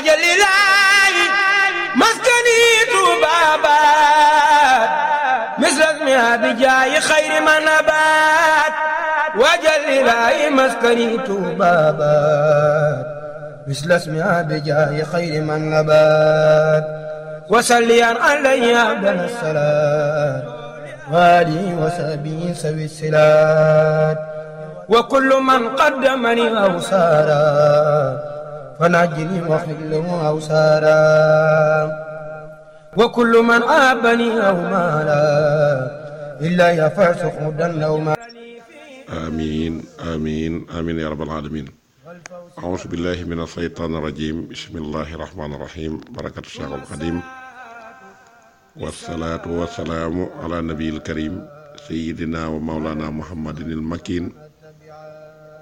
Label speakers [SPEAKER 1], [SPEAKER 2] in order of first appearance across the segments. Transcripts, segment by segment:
[SPEAKER 1] wajalilaahi maskani tuubaabaat misras mi abijaayi xayri ma nabaat wajalilaahi maskani tuubaabaat misras mi abijaayi xayri ma nabaat wasalliyan alayhi abdal salaat waalihi wa sahbihi sawi silaat wa kullu man qaddamani aw saara fanajjini waxfid lahu aw saara wa kullu man aabani aw maala illa yafasu xudan aw ma
[SPEAKER 2] amiin amiin amiin ya rabbal aalamiin auzu billahi min ashaytaani rajim bismillahi rahmaani rahim barakatu Cheikhul Xadim wasalaatu wasalaamu ala nabiyil karim sayidina wa maulana muhammadin il makin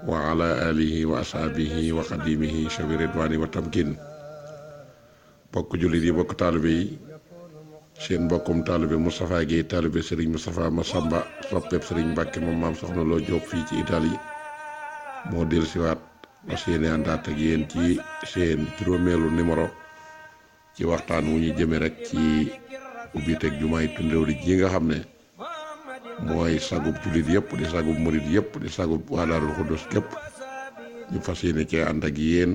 [SPEAKER 2] wa ala alihi wa ashaabihi wa xadimihi shawi ridwaani wa tamkin bokk jullit yi bokk taalibe yi seen mbokkum taalibe Moustapha Guèye taalibe Serigne Moustapha Massamba soppeeb Serigne Mbacke moom maam soxna loo Jóob fii ci Italie moo del siwaat ma seeni àndaat ak yéen ci seen juróomeelu numéro ci waxtaan wu ñu jëme rek ci ubbiteeg jumaay Tundóori ji nga xam ne mooy sagub jullit yëpp di sagub murit yëpp di sagub waa Daarul Xuddus képp ñu fas yéene cee ànd ak yéen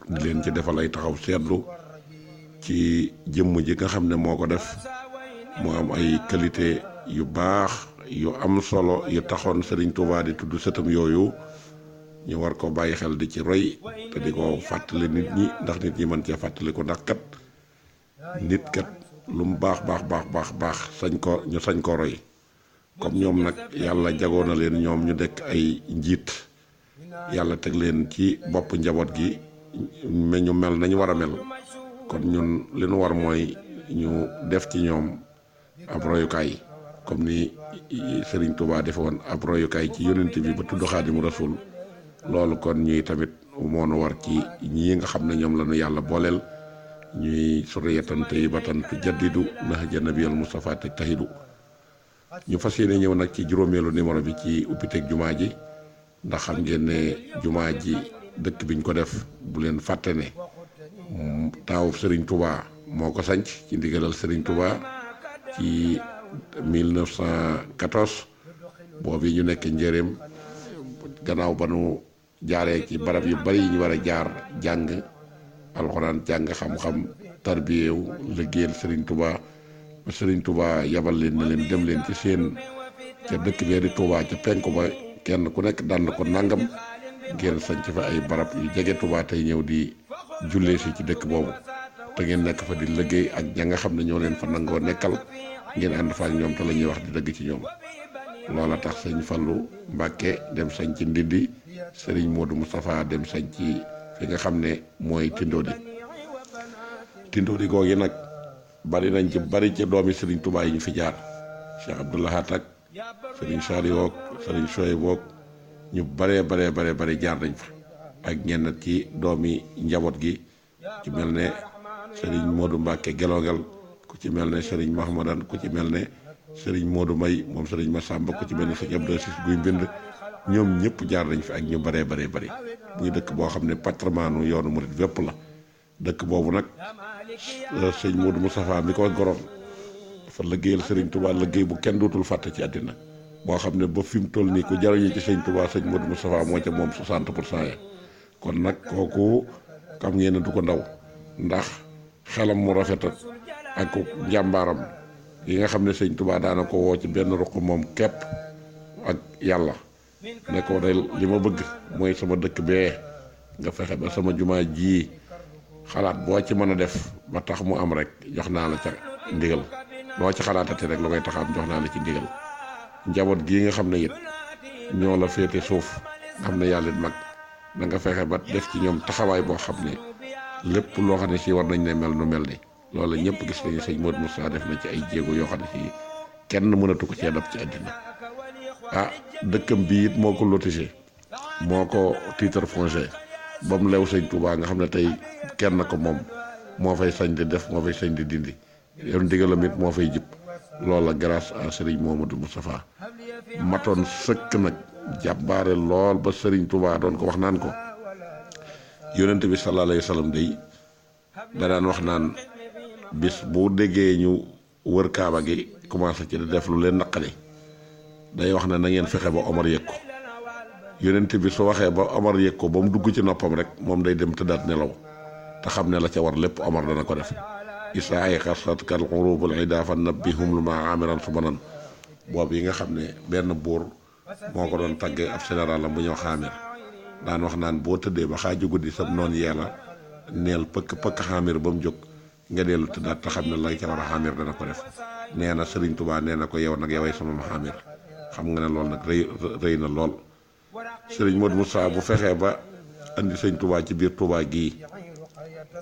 [SPEAKER 2] di leen ci defal ay taxaw seetlu ci jëmm ji nga xam ne moo ko def mu am ay qualité yu baax yu am solo yu taxoon Serigne Touba di tudd sëtam yooyu ñu war ko bàyyi xel di ci roy te di ko fàttali nit ñi ndax nit ñi mën cee fàttali ko ndax kat nit kat lu mu baax sañ ko roy comme ñoom nag yàlla jagoo na leen ñoom ñu dekk ay njiit yàlla teg leen ci bopp njaboot gi ñu mel nañu war a mel kon ñun li nu war mooy ñu def ci ñoom ab royukaay comme ni Serigne Touba defe woon ab royukaay ci yonent bi ba tudd Xaadimu Rasuul loolu kon ñuy tamit moo nu war ci ñii nga xam ne ñoom la ñu yàlla booleel ñuy suriyatan tayyibatan tujaddidu nahja nabiyal Mustafa tajtahidu ñu fas yéene ñëw nag ci juróomeelu numéro bi ci ubbiteeg jumaa ji ndax xam ngeen ne jumaa ji dëkk biñ ko def bu leen fàtte ne taawu Serigne Touba moo ko sanc ci ndigalal Serigne Touba ci 1914 boobu ñu nekk njëreem gannaaw ba nu jaaree ci barab yu bari yi ñu war a jaar jàng alxuraan jàng xam-xam tarbiyewu liggéeyal Serigne Touba ba Serigne Touba yabal leen ne leen dem leen ci seen ca dëkk bee di Touba ca penku ba kenn ku nekk daan ko nangam ngeen sanc fa ay barab yu jege Touba tey ñëw di jullee si ci dëkk boobu te ngeen nekk fa di liggéey ak ña nga xam ne ñoo leen fa nangoo nekkal ngeen ànd fa ak ñoom te la ñuy wax di dëgg ci ñoom loola tax sëñ Fallu Mbàkke dem sañ ci Ndindi Serigne Modou Moustapha dem sañ ci fi nga xam ne mooy Tindóodi googi nag bari nañ ci bari ci doomi Serigne Touba yi ñu fi jaar Cheikh Abdou Lahad ak Serigne Saliou ak Serigne Souhaïbou ak ñu bare jaar nañ fa ak ñenn ci doomi njaboot gi ci mel ne Serigne Modou Mbacke Gelongal ku ci mel ne Serigne Mahamadan ku ci mel ne Serigne Modou May moom Serigne Massamba ku ci mel ne Serigne Abdou Sis Guy Mbind ñoom ñëpp jaar nañ fi ak ñu bare muy dëkk boo xam ne patrimoine yoonu murit wépp la dëkk boobu nag sëñ Modou Moustapha mi ko goroon dafa liggéeyal Serigne Touba liggéey bu kenn dootul fàtte ci àddina boo xam ne ba fi mu toll nii ku jariñu ci sëñ Touba sëñ Modou Moustapha moo ca moom 60% ya kon nag kooku xam ngeen ne du ko ndaw ndax xelam mu rafet ak njàmbaaram yi nga xam ne sëñ Touba daana ko woo ci benn ruq moom képp ak yàlla ne ko day li ma bëgg mooy sama dëkk bee nga fexe ba sama jumaa ji xalaat boo ci mën a def ba tax mu am rek jox naa la ca ndigal loo ci xalaatati rek lu koy taxaam jox naa la ci ndigal njaboot gii nga xam ne it ñoo la féete suuf nga xam ne yàlla it mag da nga fexe ba def ci ñoom taxawaay boo xam ne lépp loo xam ne si war nañ ne mel nu mel ni loolu ñëpp gis nañu sëñ Modou Moustapha def na ci ay jéego yoo xam ne si kenn mënatu ko cee dab ci àddina dëkkam bi it moo ko lotissé moo ko titre foncier ba mu lew sëñ Touba nga xam ne tey kenn ko moom moo fay sañ di def moo fay sañ di dindi yow ndigalam it moo fay jib loola grâce à Serigne Momadou Moustapha matoon sëkk nag jàmbaare lool ba Serigne Touba doon ko wax naan ko yonent bi sallallahu alayhi wa sallam day da daan wax naan bis bu déggee ñu wër kaaba gi commencé ci di def lu leen naqari day wax ne na ngeen fexe ba Omar yëg ko yonent bi su waxee ba Omar yëg ko ba mu dugg ci noppam rek moom day dem tëddaat nelaw te xam ne la ca war lépp Omar dana ko def isaa ay xarsat kal urubul ida fa nabbihum lu ma amiran su banan boobu yi nga xam ne benn buur moo ko doon tàggee ab général am bu ñëw xaamir daan wax naan boo tëddee ba xaaju guddi sam noonu yeela neel pëkk xaamir ba mu jóg nga dellu tëddaat te xam ne lay ca war a xaamir dana ko def nee na Sëriñ Tuubaa nee na ko yow nag yoway sama xaamir xam nga ne loolu nag rëy na lool Sëriñ Modou Moussa bu fexee ba andi Sëriñ Tuubaa ci biir Tuubaa gii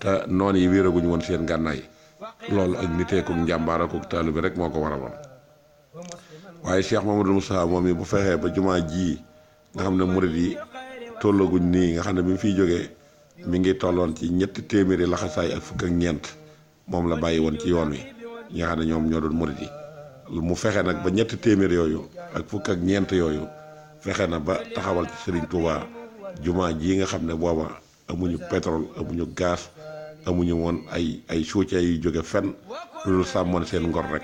[SPEAKER 2] te noonu yi wéeraguñu woon seen gànnaay loolu ak niteeku njàmbaar ak taalibe rek moo ko waraloon waaye Cheikh Mamadou Moussa moom yi bu fexee ba jumaa ji nga xam ne murid yi tollaguñ nii nga xam ne bi mu fiy jógee mi ngi tolloon ci 300 laxasaay ak fukk ak ñeent moom la bàyyi woon ci yoon wi ñi nga xam ne ñoom ñoo doon murid yi mu fexe nag ba 300 yooyu ak fukk ak ñeent yooyu fexe na ba taxawal ci Serigne Touba jumaa ji nga xam ne booba amuñu pétrole amuñu gaz amuñu woon ay soutien yu jóge fenn lu dul sàmmoon seen ngor rek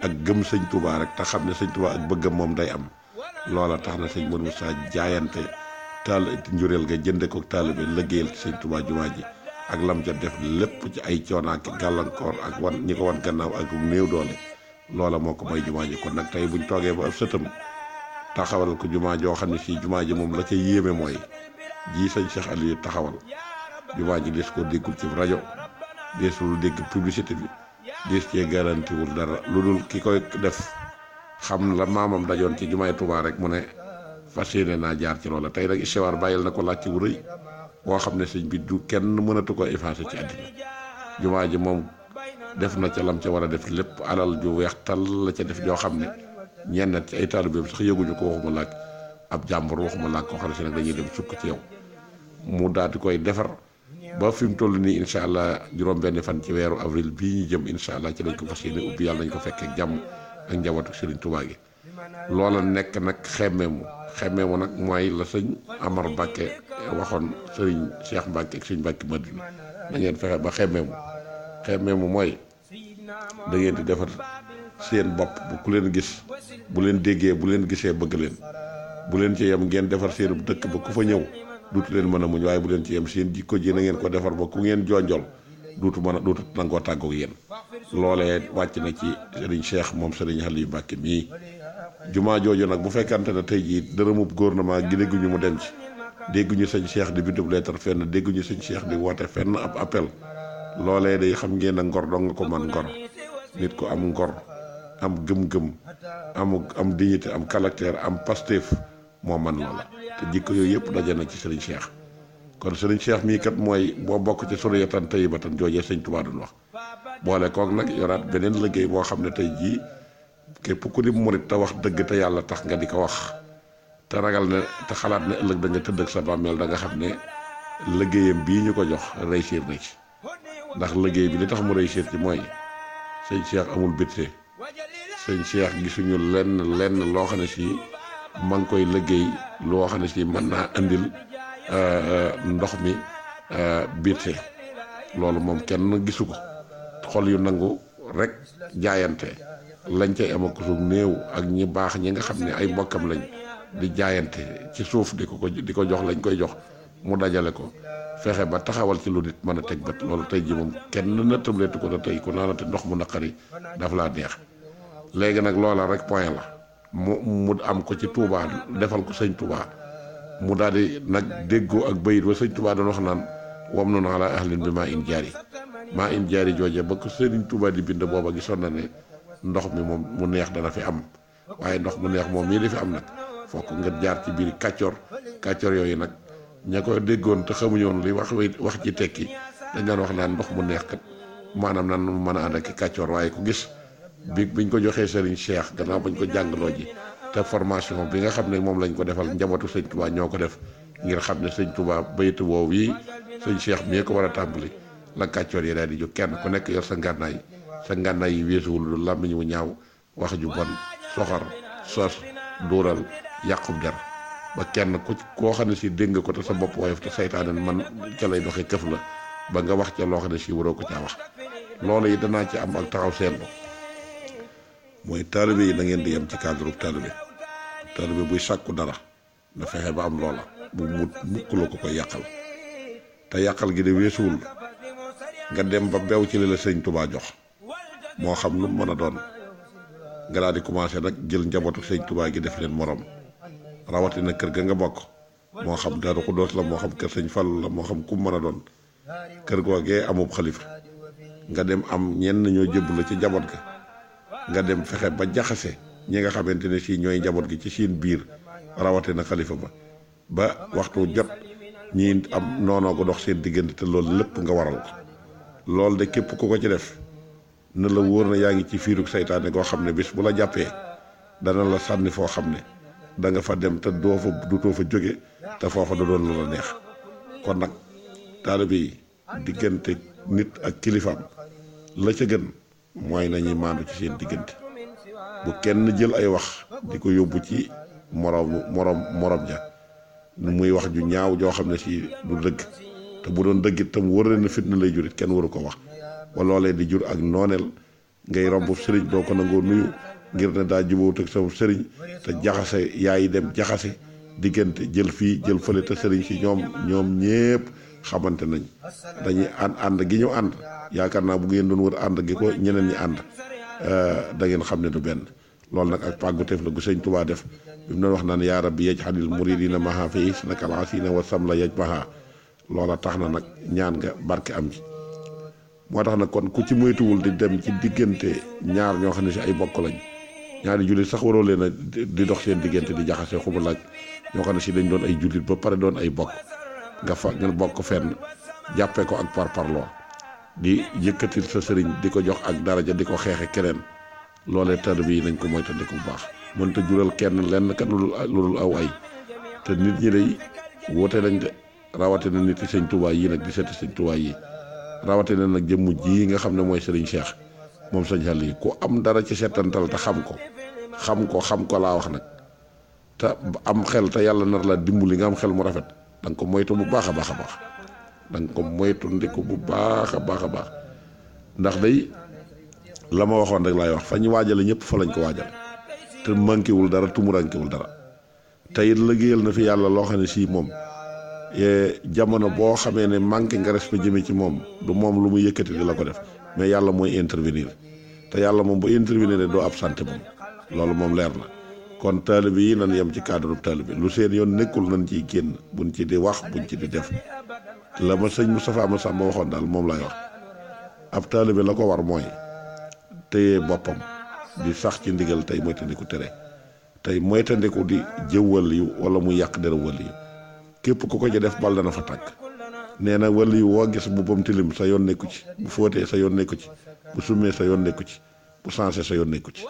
[SPEAKER 2] ak gëm sëñ Touba rek te xam ne sëñ Touba ak bëggam moom day am loola tax na sëñ Modou Moussa jaayante taal njureel ga jënde ko taalibe liggéeyal ci sëñ Touba jumaa ji ak lam ca def lépp ci ay coono ak gàllankoor ak wan ñi ko wan gannaaw ak néew doole loola moo ko may jumaa ji kon nag tey buñ toogee ba ab sëtam taxawal ko jumaa joo xam ne si jumaa ji moom la ca yéeme mooy ji sëñ Cheikh Aliou taxawal jumaa ji des ko déggul ci rajo deesul dégg publicité bi des cee garanti wul dara lu dul ki koy def xam la maamam dajoon ci jumaay Touba rek mu ne fas yéene naa jaar ci loola tey nag istiwaar bàyyil na ko laaj ci wu rëy boo xam ne sëñ bi du kenn mënatu ko effacé ci àddina jumaa ji moom def na ca lam ca war a def lépp alal ju weex tal la ca def joo xam ne ñenn ci ay taalibeem sax yëguñu ko waxuma laaj ab jàmbur waxuma laaj koo xam ne si nag dañuy dem sukk ci yow mu daal di koy defar ba fi mu toll nii incha allah juróom-benn fan ci weeru avril bii ñu jëm incha allah ci lañ ko fas yéene ubbi yàlla nañ ko fekkee jàmm ak njabootu Serigne Touba gi. loola nekk nag xemmeemu nag mooy la sëñ Amar Mbàkke waxoon Serigne Cheikh Mbàkke ak sëñ Mbàkke Madina da ngeen fexe ba xemmeemu mooy da ngeen di defar seen bopp bu ku leen gis bu leen déggee bu leen gisee bëgg leen bu leen ci yem ngeen defar seen dëkk ba ku fa ñëw. duutu leen mën a muñ waaye bu leen ci yem seen jikko ji na ngeen ko defar ba ku ngeen jonjol duutu nangoo tàggoog yéen loolee wàcc na ci Serigne Cheikh moom Serigne Aliou Mbacke mii jumaa jooju nag bu fekkante ne tey jii dërëmub gouvernement gi dégguñu mu dem ci dégguñu sëñ Cheikh di bindub lettre fenn dégguñu sëñ Cheikh di woote fenn ab appel loolee day xam ngeen a ngor dong nga ko man ngor nit ko am ngor am gëm-gëm am dignité am caractère am Pastef moo man loola te jikko yooyu yëpp daje na ci Serigne Cheikh kon Serigne Cheikh mii kat mooy boo bokk ci suriyatan tayyibatan joojee sëñ Touba doon wax boole kook nag yoraat beneen liggéey boo xam ne tey jii képp ku di murit te wax dëgg te yàlla tax nga di ko wax te ragal ne te xalaat ne ëllëg da nga tëdd ak sa bàmmeel da nga xam ne liggéeyam bii ñu ko jox réussir na ci ndax liggéey bi li tax mu réussir ci mooy sëñ Cheikh amul budget sëñ Cheikh gisuñu lenn loo xam ne si ma ngi koy liggéey loo xam ne si mën naa andil ndox mi budget loolu moom kenn gisu ko xol yu nangu rek jaayante lañ cay am ak suuf néew ak ñi baax ñi nga xam ne ay mbokkam lañ di jaayante ci suuf di ko jox lañ koy jox mu dajale ko fexe ba taxawal ci lu nit mën a teg bët loolu tey ji moom kenn na tëbleetu ko te tey ku naanate ndox mu naqari daf laa neex léegi nag loola rek point la mu am ko ci Touba defal ko sëñ Touba mu daal di nag déggoo ak bayit wa sëñ Touba doon wax naan wam noonu ala ahlin bi maa in jaari jooje ba ko sëriñ Touba di bind booba gisoon na ne ndox mi moom mu neex dana fi am waaye ndox mu neex moom mii di fi am nag fokk nga jaar ci biir kàccoor yooyu nag ña ko déggoon te xamuñu woon li wax ci tekki dañ daan wax naan ndox mu neex kat maanaam nan mu mën a ànd ak kàccoor waaye ku gis biñ ko joxee Serigne Cheikh gannaaw bañ ko jàngaloo ji te formation bi nga xam ne moom lañ ko defal njabootu sëñ Touba ñoo ko def ngir xam ne sëñ Touba baytu woow yi sëñ Cheikh mii ko war a tàmbali la kàccoor yi daal di jóg kenn ku nekk yor sa ngànnaay yi weesuwul lu làmmiñ wu ñaaw wax ju bon soxor sos duural yàqub der ba kenn koo xam ne si dégg nga ko te sa bopp woyof te saytaane man ca lay doxee këf la ba nga wax ca loo xam ne si waroo ko caa wax. loolu yi danaa ci am ak taxaw seetlu mooy taalibe yi da ngeen di yem ci cadre taalibe buy sàkku dara na fexe ba am loola bu mukk la ko koy yàqal te yàqal gi de weesuwul nga dem ba bew ci li la sëñ Tuubaa jox moo xam lu mu mën a doon nga daal di commencé nag jël njabootu sëñ Tuubaa gi def leen morom rawatina kër ga nga bokk moo xam Daaru Xudoos la moo xam kër sëñ Fall la moo xam ku mu mën a doon kër googee amub xalifa nga dem am ñenn ñoo jëbb la ci njaboot ga nga dem fexe ba jaxase ñi nga xamante ne si ñooy njaboot gi ci seen biir rawatina xalifa ba waxtu jot ñi am noonoo ko dox seen diggante te loolu lépp nga waral ko loolu de képp ku ko ci def na la wóor na yaa ngi ci fiirug saytaane koo xam ne bis bu la jàppee dana la sànni foo xam ne da nga fa dem te dutoo fa jóge te foofa da doon lu la neex kon nag taalibe yi diggante nit ak kilifaam la ca gën mooy nañuy maandu ci seen diggante bu kenn jël ay wax di ko yóbbu ci morom ja muy wax ju ñaaw joo xam ne si du dëgg te bu doon dëggit tam wër na fitna lay jurit kenn waru ko wax ba loolee di jur ak nooneel ngay romb sëriñ doo ko nangoo nuyu ngir ne daa jubóowut ak sama sëriñ te jaxase yaay dem jaxase diggante jël fii jël fële te sëriñ si ñoom ñépp xamante nañ dañuy ànd gi ñu ànd yaakaar naa bu ngeen doon wër ànd gi ko ñeneen ñi ànd da ngeen xam ne du benn loolu nag ak pàgguteef la gu sëñ Tuubaa def bi mu doon wax naan yaa rabbi yaj'alil muridina maha fi isnakal asina wa samla yajmaha loola tax na nag ñaan nga barke am ci moo tax nag kon ku ci moytuwul di dem ci diggante ñaar ñoo xam ne si ay bokk lañ ñaari jullit sax waroo leen a di dox seen diggante di jaxase xubu laaj ñoo xam ne si dañ doon ay jullit ba pare doon ay bokk nga bokk fenn jàppee ko ak parparloo di yëkkatil sa sëriñ di ko jox ak daraja di ko xeexe keneen loolee taalibe yi nañ ko moytandiku bu baax mënta jural kenn lenn kat lu dul aw ay te nit ñi day woote nañ de rawatina nit yi sëñ Tuubaa yi nag di seeti sëñ Tuubaa yi rawatina nag jëmm ji nga xam ne mooy sëriñ Cheikh moom sëñ xel yi ku am dara ci seetantal te xam ko laa wax nag te am xel te yàlla nar la dimbali nga am xel mu rafet da nga ko moytu bu baax a baax a baax da nga ko moytu ndiku bu baax a baax a baax ndax day la ma waxoon rek laay wax fa ñu waajale ñëpp fa lañ ko waajal te manquéwul dara tumurankewul dara te it liggéeyal na fi yàlla loo xam ne sii moom jamono boo xamee ne manqué nga respect jëme ci moom du moom lu mu yëkkati di la ko def mais yàlla mooy intervenir te yàlla moom bu intervenir doo absenté moom loolu moom leer na kon taalibe yi nan yem ci cadre taalibe lu seen yoon nekkul nañ ciy génn buñ ci di wax buñ ci di def la ma sëñ Moustapha Massamba waxoon daal moom lay wax ab taalibe la ko war mooy téye boppam di sax ci ndigal tey moytandiku tere tey moytandiku di jëw wàll yu wala mu yàq dara wàll yu képp ku ko ci def bal dana fa tàkk nee na wàll yu woo gis bu bam tilim sa yoon nekku ci bu fóotee sa yoon nekku ci bu summee sa yoon nekku ci bu sensé sa yoon nekku ci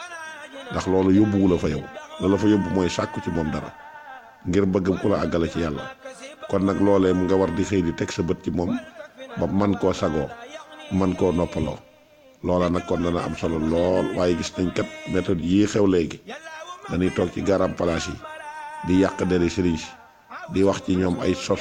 [SPEAKER 2] ndax loolu yóbbuwu la fa yow loolu fa yóbbu mooy sàkku ci moom dara ngir bëggam ku la àggale ci yàlla kon nag loolee mu nga war di xëy di teg sa bët ci moom ba man koo sagoo man koo noppaloo loola nag kon dana am solo lool waaye gis nañ kat méthode yii xew léegi dañuy toog ci garam place yi di yàq deri sëriñ si di wax ci ñoom ay sos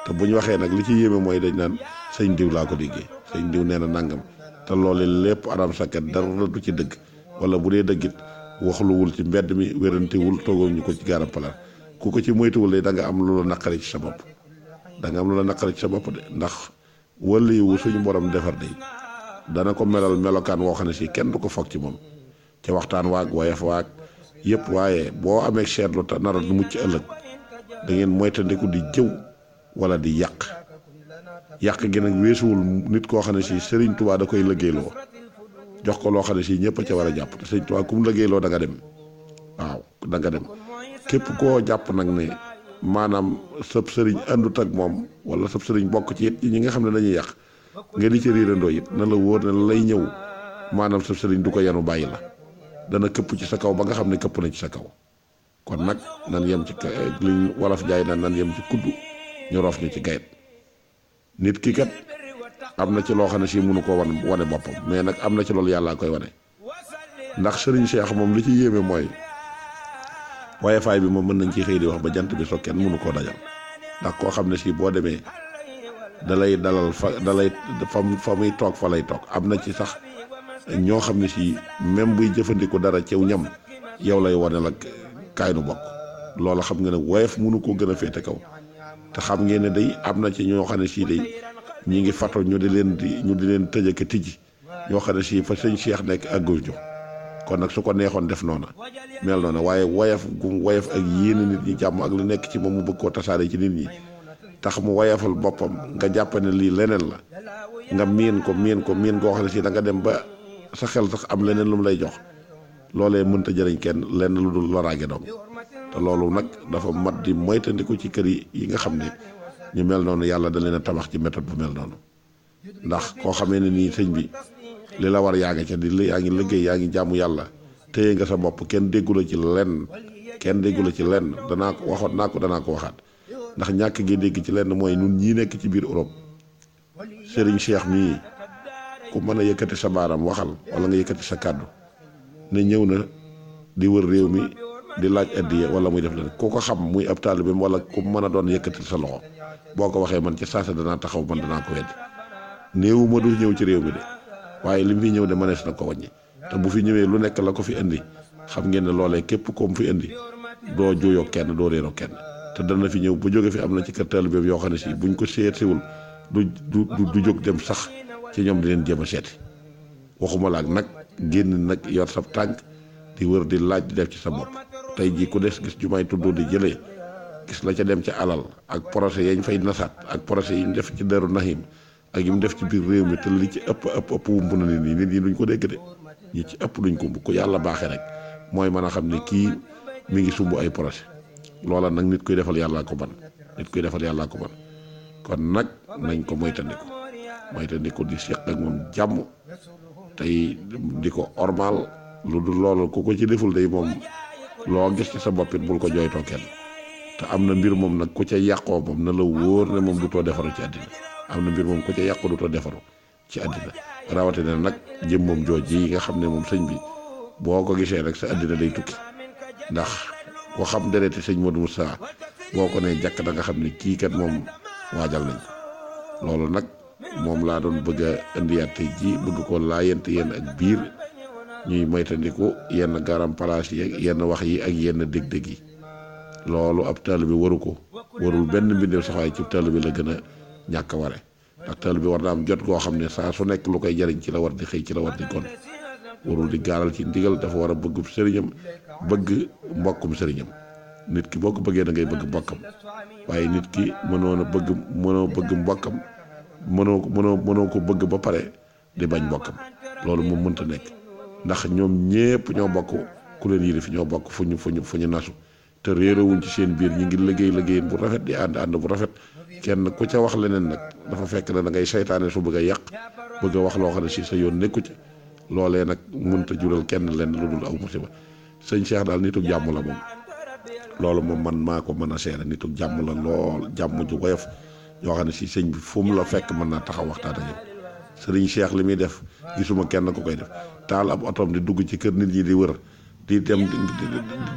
[SPEAKER 2] te bu ñu waxee nag li ci yéeme mooy dañ naan sëñ diw laa ko déggee sëñ diw nee na nangam te loolu lépp adam sakkat dara du ci dëgg wala bu dee dëggit waxluwul ci mbedd mi wérantewul toogoo ñu ko ci garam place ku ko ci moytuwul de da nga am lu la naqari ci sa bopp de ndax wàllu wu suñu borom defar de dana ko melal melokaan woo xam ne si kenn du ko foog ci moom ca waxtaan waag wayaf waag yëpp waaye boo amee seetlu te nara du mucc ëllëg da ngeen moytandiku di jëw wala di yàq gi nag weesuwul nit koo xam ne si Sëriñ Tuubaa da koy liggéeyloo jox ko loo xam ne si ñëpp a ca war a jàpp te Sëriñ Tuubaa ku mu liggéeyloo da nga dem waaw da nga dem képp koo jàpp nag ne maanaam sab sëriñ àndut ak moom wala sab sëriñ bokk ci it ñi nga xam ne dañuy yàq nga di ci riirandoo it na la wóor ne lay ñëw maanaam sab sëriñ du ko yanu bàyyi la dana këpp ci sa kaw ba nga xam ne këpp na ci sa kaw kon nag nan yem ci liñ wolof jaay nan yem ci kuddu ñu roof ñu ci gayet nit ki kat am na ci loo xam ne si mënu ko wane boppam mais nag am na ci loolu yàllaa koy wane ndax sëriñ Cheikh moom li ci yéeme mooy waaye faay bi moom mën nañ ci xëy di wax ba jant bi so kenn mënu koo dajal ndax koo xam ne si boo demee dalay dalal fa muy toog fa lay toog. am na ci sax ñoo xam ne si même buy jëfandiku dara ciw ñam yow lay wane la kaay nu bokk. loola xam nga ne woyof mënu koo gën a féete kaw te xam ngeen ne day am na ci ñoo xam ne sii day ñi ngi fato ñu di leen tëj ak tijji ñoo xam ne sii fa sëñ Cheikh nekk àggul ñu kon nag su ko neexoon def noona mel noona waaye woyof ak yéene nit ñi jàmm ak lu nekk ci moom mu bëgg koo tasaare ci nit ñi tax mu woyofal boppam nga jàpp ne lii leneen la nga miin koo xam ne sii da nga dem ba sa xel sax am leneen lu mu lay jox loolee mënta jëriñ kenn lenn lu dul loraage doom te loolu nag dafa mat di moytandiku ci kër yi nga xam ne ñu mel noonu yàlla da leen a tabax ci méthode bu mel noonu ndax koo xamee ne nii sëñ bi li la war yaa ngi ca yaa ngi liggéey yaa ngi jaamu yàlla téye nga sa bopp kenn déggula ci lenn danaa ko waxaat ndax ñàkk gi dégg ci lenn mooy nun ñii nekk ci biir Europe Serigne Cheikh mii ku mën a yëkkati sa baaram waxal wala nga yëkkati sa kàddu ne ñëw na di wër réew mi di laaj addiya wala muy def leen ku ko xam muy ab taalibeem wala ku mën a doon yëkkati sa loxo boo ko waxee man ci saasa danaa taxaw man danaa ko weddi néewu ma du ñëw ci réew mi de waaye li mu fi ñëw de mënees na ko wàññi te bu fi ñëwee lu nekk la ko fi indi xam ngeen ne loolee képp koom fi indi doo juyoo kenn doo réeroo kenn te dana fi ñëw bu jóge fi am na ci kër taalibeem yoo xam ne si buñ ko seetiwul du jóg dem sax ci ñoom di leen jéem a seeti waxuma la ak nag génn nag yor sa tànk di wër di laaj di def ci sa bopp tey jii ku des gis jumaay tuddoo di jëlee gis la ca dem ci alal ak projet yañ fay nasaat ak projet yi ñu def ci Daaru Nahim ak yi mu def ci biir réew mi te li ci ëpp wump na nit ñi duñ ko dégg de ñi ci ëpp duñ ko ko yàlla baaxee rek mooy mën a xam ne kii mi ngi sumb ay projet loola nag nit koy defal yàllaa ko ban kon nag nañ ko moytandiku di seq ak moom jàmm tey di ko ormal lu dul loolu ku ko ci deful day moom loo gis ci sa boppit bul ko jooytoo kenn te am na mbir moom nag ku ca yàqoo moom na la wóor ne moom du too defaru ci àddina am na mbir moom ku ca yàqu du too defaru ci àddina rawatina nag jëm moom jooj yi nga xam ne moom sëñ bi boo ko gisee rek sa àddina day tukki ndax ko xam dereti sëñ Modou Moussa boo ko ne jàkk da nga xam ne kii kat moom waajal nañ ko loolu nag moom laa doon bëgg a indiyaat tey ji bëgg ko laayante yenn ak biir ñuy moytandiku yenn garam place yi ak yenn wax yi ak yenn dég-dég yi loolu ab taalibe bi warul benn mbindeef sax waaye ci taalibe bi la gën a ñàkk a ware ndax taalibe bi war na am jot goo xam ne saa su nekk lu koy jariñ ci la war di xëy ci la war di gon warul di gaaral ci ndigal dafa war a bëgg sëriñam bëgg mbokkum sëriñam nit ki boo ko bëggee da ngay bëgg mbokkam waaye nit ki mënoo bëgg mbokkam mënoo ko bëgg ba pare di bañ mbokkam loolu moom mënta nekk ndax ñoom ñépp ñoo bokk ku leen yilif ñoo bokk fu ñu nasu te réerewuñ ci seen biir ñi ngi liggéey bu rafet di ànd bu rafet kenn ku ca wax leneen nag dafa fekk ne da ngay saytaane su bëgg a yàq bëgg a wax loo xam ne si sa yoon nekku ci loolee nag mënta jural kenn lenn lu dul aw musiba sëñ Cheikh daal nituk jàmm la moom loolu moom man maa ko mën a seere nituk jàmm la lool jàmm ju woyof yoo xam ne si sëñ bi fu mu la fekk mën naa taxaw waxtaan ak yow sëriñ Cheikh li muy def gisuma kenn ku koy def taal ab otoom di dugg ci kër nit ñi di wër di dem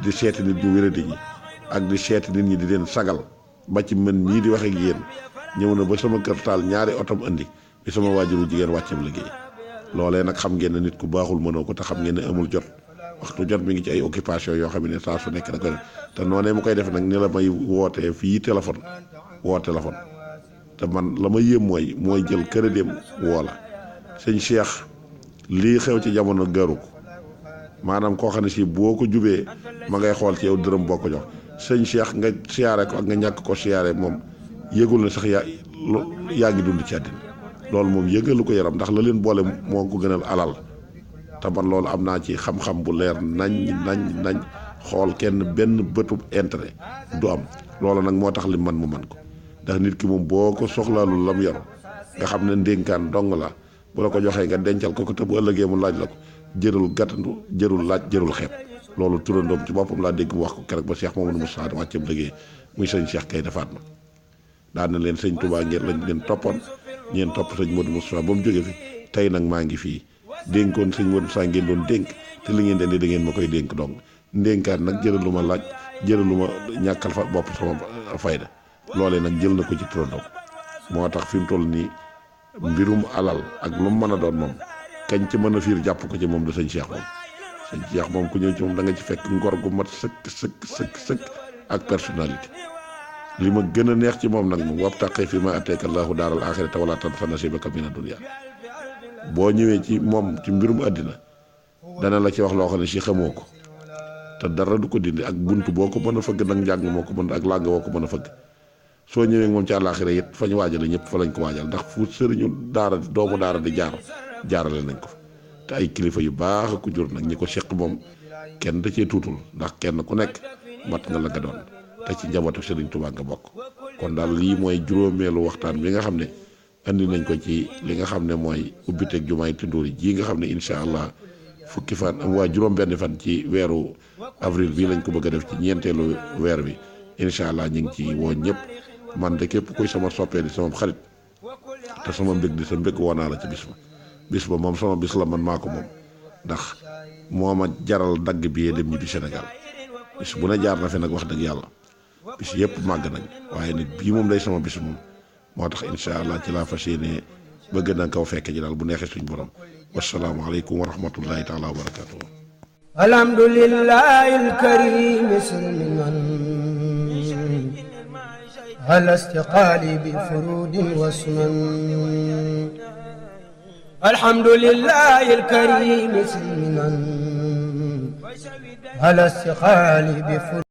[SPEAKER 2] di seeti nit ñu wéradi ñi ak di seeti nit ñi di leen sagal ba ci mën ñii di wax ak yéen ñëw na ba sama kër taal ñaari otoom indi bi sama waajuru jigéen wàccam liggéey loolee nag xam ngeen ne nit ku baaxul mënoo ko te xam ngeen ne amul jot waxtu jot mi ngi ci ay occupation yoo xam ne saa su nekk da koy def te noonee mu koy def nag ni la may wootee fii téléphone te man la ma yéem mooy jël crédit woo la sëñ Cheikh lii xew ci jamono garu ko maanaam koo xam ne si boo ko jubee ma ngay xool ci yow dërëm boo ko jox sëñ Cheikh nga siyaare ko ak nga ñàkk ko siyaare moom yëgul na sax yaa ngi dund ci àddina loolu moom yëgalu ko yaram ndax la leen boole moo ko gënal alal te man loolu am naa ci xam-xam bu leer nañ xool kenn benn bëtub intérêt du am loolu nag moo tax li man mu man ko ndax nit ki moom boo ko soxlaalul lam yor nga xam ne ndénkaan dong la bu la ko joxee nga dencal ko te bu ëllëgee mu laaj la ko jërul gàttandu jërul laaj jërul xeeb loolu turandoom ci boppam laa dégg mu wax ko keroog ba Cheikh Mamadou Moussa wàccam liggéey muy sëñ Cheikh kay defaat ma daan na leen sëñ Touba ngeen lañ leen toppoon ñeen topp sëñ Modou Moussa ba mu jóge fi tey nag maa ngi fii dénkoon sëñ Modou Moussa ngeen doon dénk te li ngeen di da ngeen ma koy dénk dong ndénkaan nag jëral lu ma laaj jëral lu ma ñàkkal fa bopp sama fayda loolee nag jël na ko ci turandoom moo tax fi mu toll nii mbirum alal ak lu mu mën a doon moom kañ ci mën a fiir jàpp ko ci moom du sëñ Cheikh moom. sëñ Cheikh moom ku ñëw ci moom da nga ci fekk ngor gu mat sëkk ak personnalité. li ma gën a neex ci moom nag moom wabtaqi fi ma atteeka Allahu daaral aaxirata wala tansa nasiibaka mina dunya boo ñëwee ci moom ci mbirum àddina dana la ci wax loo xam ne si xamoo ko te dara du ko dindi ak bunt boo ko mën a fëgg nag njàng moo ko mën ak làng boo ko mën a fëgg soo ñëwee moom ci àllaaxira it fañ waajale ñëpp fa lañ ko waajal ndax fu sëriñu daara doomu daara di jaarale nañ ko te ay kilifa yu baax ku jur nag ñi ko seq moom kenn da cee tuutul ndax kenn ku nekk mat nga la nga doon te ci njabootu Sëriñ Tuubaa nga bokk kon daal lii mooy juróomeelu waxtaan bi nga xam ne andi nañ ko ci li nga xam ne mooy ubbiteeg jumaay Tindóori ji nga xam ne incha allah fukki fan waa juróom-benn fan ci weeru avril bii lañ ko bëgg a def ci ñeenteelu weer bi incha allah ñu ngi ci woo ñëpp man de képp kuy sama soppee di sama xarit te sama mbég di sa mbég woo naa la ci bis ba moom sama bis la man maa ko moom ndax moo ma jaral dagg bi dem ñibbi Sénégal bis bu ne jaar na fi nag wax dëgg yàlla bis yëpp màgg nañ waaye nit bii moom day sama bis moom moo tax incha allah ci laa fas yéene bëgg na kaw fekke ji daal bu neexee suñ borom wasalaamualeykum wa rahmatullahi taala wa barakatuh.
[SPEAKER 1] alhamdulillahi alkarim silmiman ala istiqaali bi furudin wa sunan alhamdulillahi alkarim silmiman ala istiqaali bi